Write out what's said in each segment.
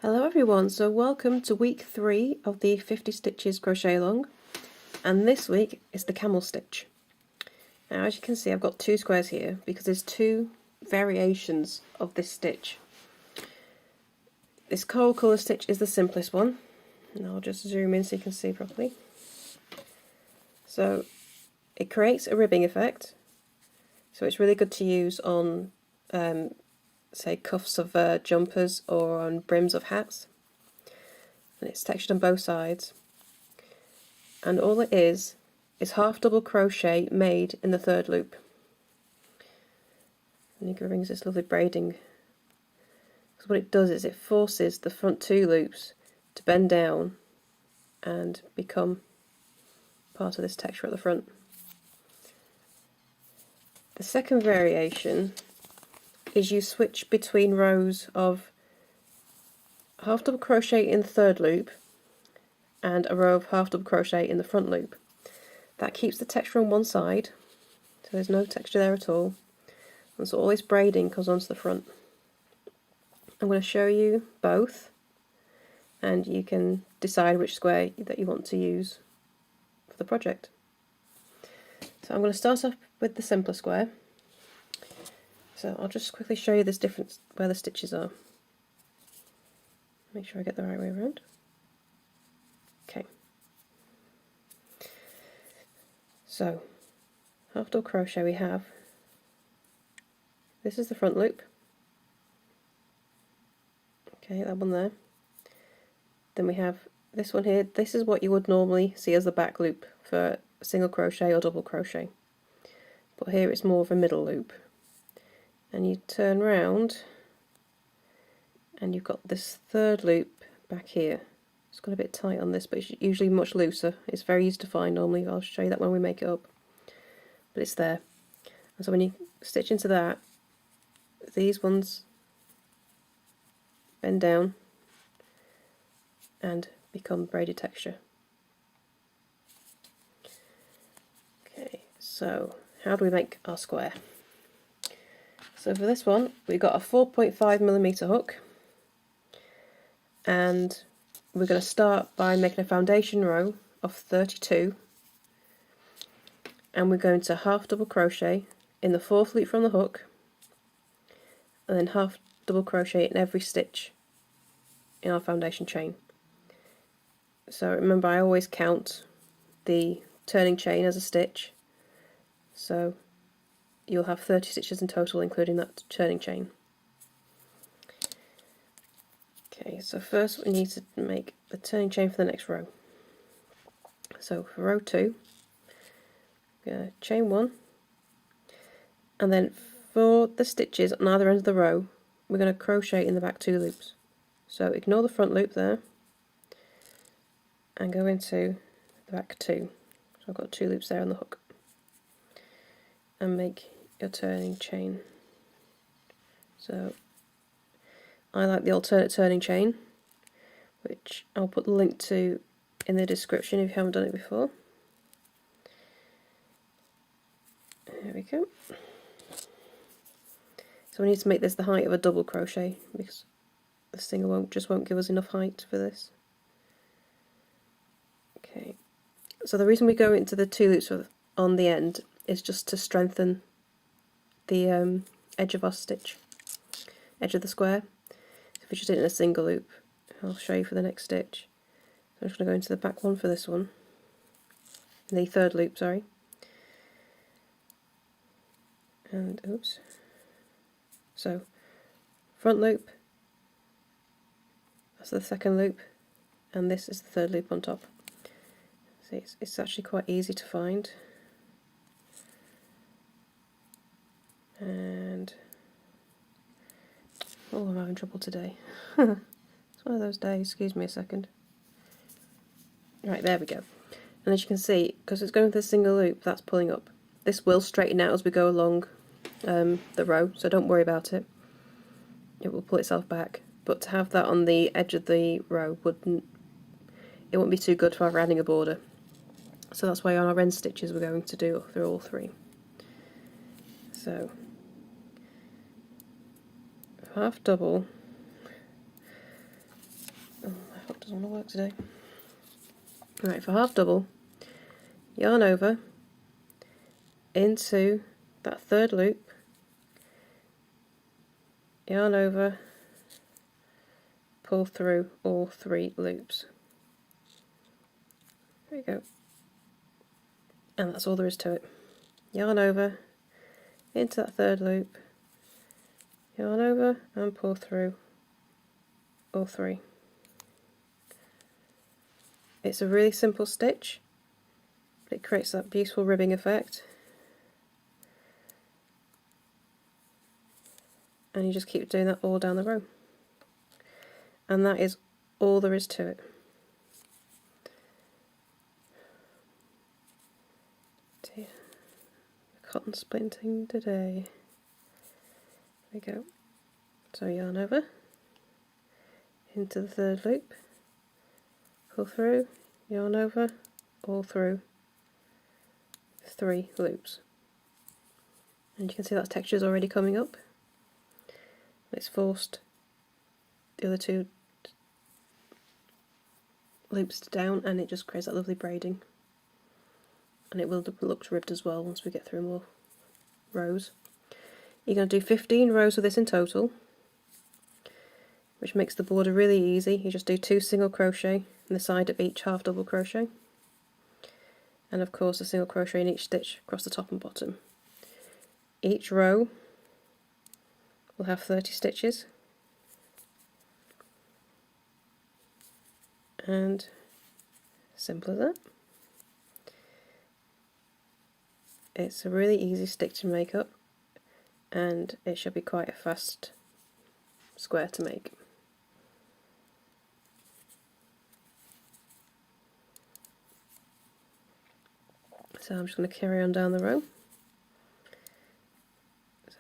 Hello everyone, so welcome to week 3 of the 50 stitches crochet along, and this week is the camel stitch. Now as you can see I've got two squares here because there's two variations of this stitch. This coral colour stitch is the simplest one, and I'll just zoom in so you can see properly. So it creates a ribbing effect, so it's really good to use on say cuffs of jumpers or on brims of hats. And it's textured on both sides, and all it is half double crochet made in the third loop. And it brings this lovely braiding, because what it does is it forces the front two loops to bend down and become part of this texture at the front. The second variation is you switch between rows of half double crochet in the third loop and a row of half double crochet in the front loop. That keeps the texture on one side, so there's no texture there at all, and so all this braiding comes onto the front. I'm going to show you both, and you can decide which square that you want to use for the project. So I'm going to start off with the simpler square. So I'll just quickly show you this difference where the stitches are. Make sure I get the right way around. Okay. So, half double crochet we have. This is the front loop. Okay, that one there. Then we have this one here. This is what you would normally see as the back loop for single crochet or double crochet. But here it's more of a middle loop. And you turn round and you've got this third loop back here. It's got a bit tight on this, but it's usually much looser. It's very easy to find normally. I'll show you that when we make it up. But it's there. And so when you stitch into that, these ones bend down and become braided texture. Okay, so how do we make our square? So for this one, we've got a 4.5mm hook, and we're going to start by making a foundation row of 32, and we're going to half double crochet in the fourth loop from the hook, and then half double crochet in every stitch in our foundation chain. So remember, I always count the turning chain as a stitch, so you'll have 30 stitches in total, including that turning chain. Okay, so first we need to make the turning chain for the next row. So for row 2, we're going to chain 1, and then for the stitches on either end of the row, we're going to crochet in the back 2 loops. So ignore the front loop there, and go into the back 2. So I've got 2 loops there on the hook, and make your turning chain. So I like the alternate turning chain, which I'll put the link to in the description if you haven't done it before. There we go. So we need to make this the height of a double crochet, because the single just won't give us enough height for this. Okay, so the reason we go into the 2 loops on the end is just to strengthen the edge of our stitch, edge of the square. If we just did it in a single loop, I'll show you for the next stitch. So I'm just going to go into the back one for this one, the third loop, sorry. And oops. So front loop, that's the second loop, and this is the third loop on top. See, it's actually quite easy to find. And oh, I'm having trouble today. It's one of those days, excuse me a second. Right, there we go. And as you can see, because it's going with a single loop, that's pulling up. This will straighten out as we go along the row, so don't worry about it. It will pull itself back. But to have that on the edge of the row wouldn't be too good for our adding a border. So that's why on our end stitches we're going to do through all 3. So half double doesn't want to work today. Right, for half double, yarn over into that third loop, yarn over, pull through all 3 loops. There we go. And that's all there is to it. Yarn over into that third loop, yarn over and pull through all 3. It's a really simple stitch, but it creates that beautiful ribbing effect. And you just keep doing that all down the row. And that is all there is to it. Dear. Cotton splinting today. There we go. So yarn over into the third loop, pull through, yarn over, all through 3 loops. And you can see that texture is already coming up. It's forced the other 2 loops down, and it just creates that lovely braiding. And it will look ribbed as well once we get through more rows. You're going to do 15 rows of this in total, which makes the border really easy. You just do 2 single crochet in the side of each half double crochet, and of course a single crochet in each stitch across the top and bottom. Each row will have 30 stitches, and simple as that. It's a really easy stick to make up, and it should be quite a fast square to make. So I'm just going to carry on down the row.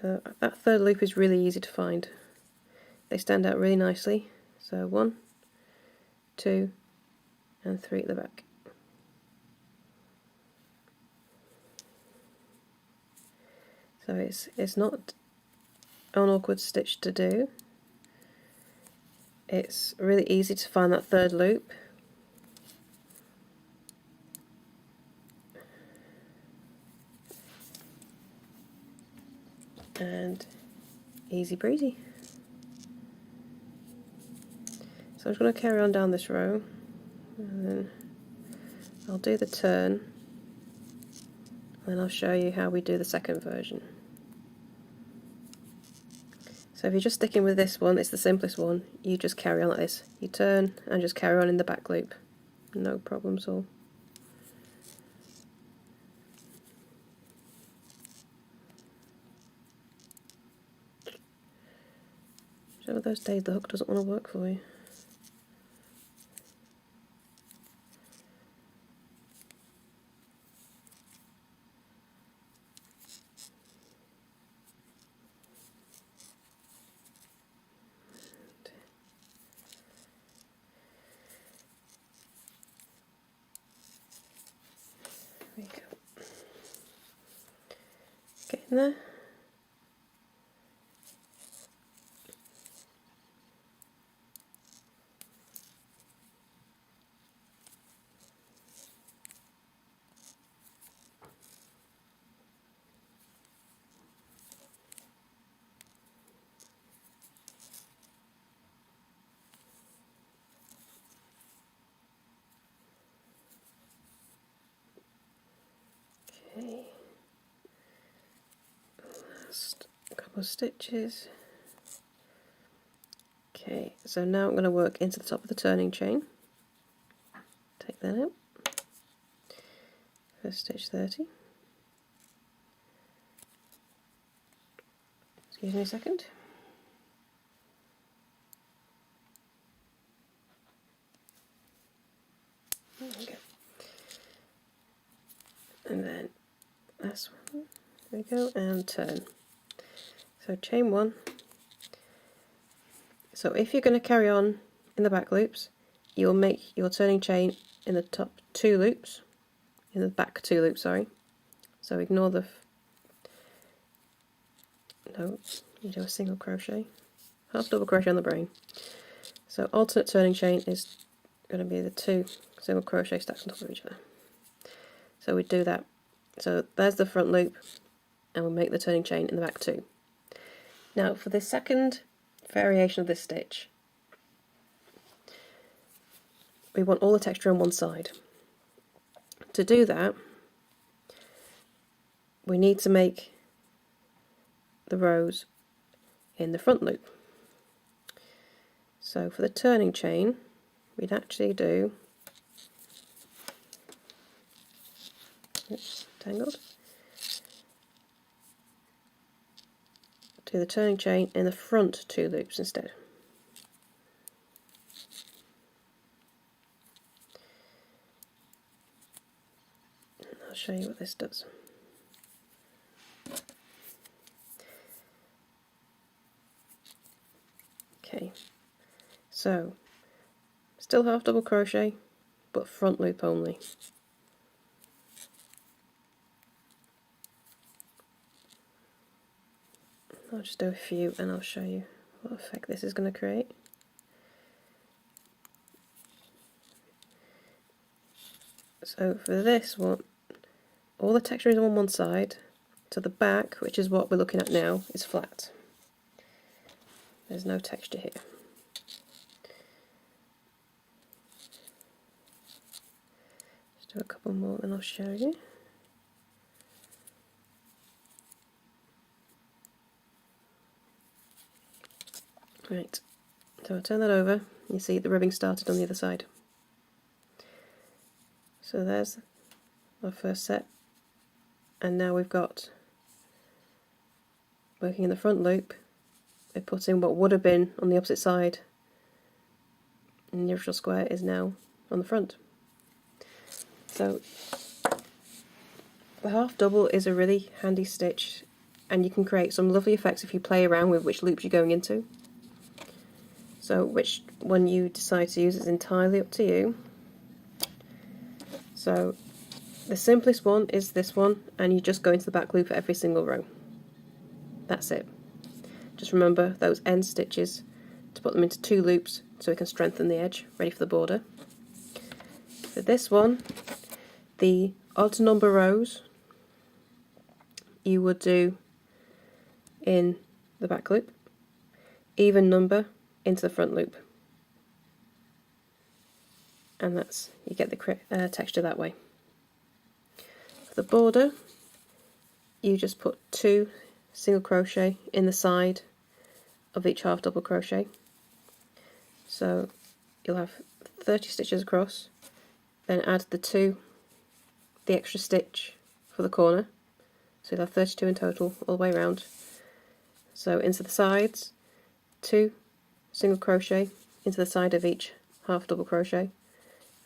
So that third loop is really easy to find. They stand out really nicely. So 1, 2 and 3 at the back. So it's not an awkward stitch to do. It's really easy to find that third loop. And easy breezy. So I'm just going to carry on down this row, and then I'll do the turn, and then I'll show you how we do the second version. So if you're just sticking with this one, it's the simplest one. You just carry on like this. You turn and just carry on in the back loop. No problems at all. One of those days the hook doesn't want to work for you. There we go. Get in there. Okay, last couple of stitches. Okay, so now I'm going to work into the top of the turning chain. Take that out. First stitch 30. Excuse me a second. There we go. And then last one. There we go, and turn. So chain 1. So if you're going to carry on in the back loops, you'll make your turning chain in the top 2 loops, in the back 2 loops, sorry. So ignore the, no, you do a single crochet, half double crochet on the brain. So alternate turning chain is going to be the 2 single crochet stacks on top of each other. So we do that. So there's the front loop, and we'll make the turning chain in the back too. Now for the second variation of this stitch, we want all the texture on one side. To do that, we need to make the rows in the front loop. So for the turning chain, we'd actually do, oops, tangled, do the turning chain in the front 2 loops instead. I'll show you what this does. Okay, so still half double crochet, but front loop only. I'll just do a few and I'll show you what effect this is going to create. So for this one, all the texture is on one side, so the back, which is what we're looking at now, is flat. There's no texture here. Just do a couple more, then I'll show you. Right, so I turn that over, you see the ribbing started on the other side. So there's our first set, and now we've got, working in the front loop, we're putting what would have been on the opposite side, and the original square is now on the front. So the half double is a really handy stitch, and you can create some lovely effects if you play around with which loops you're going into. So which one you decide to use is entirely up to you. So the simplest one is this one, and you just go into the back loop for every single row. That's it. Just remember those end stitches to put them into 2 loops so we can strengthen the edge, ready for the border. For this one, the odd number rows you would do in the back loop, even number into the front loop, and that's, you get the texture that way. For the border, you just put 2 single crochet in the side of each half double crochet, so you'll have 30 stitches across, then add the extra stitch for the corner, so you'll have 32 in total all the way around. So into the sides, 2 single crochet into the side of each half double crochet,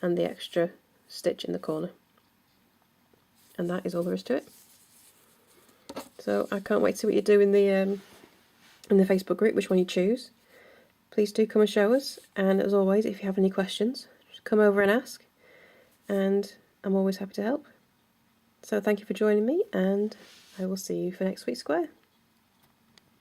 and the extra stitch in the corner, and that is all there is to it. So I can't wait to see what you do in the Facebook group, which one you choose. Please do come and show us, and as always, if you have any questions, just come over and ask, and I'm always happy to help. So thank you for joining me, and I will see you for next week's square.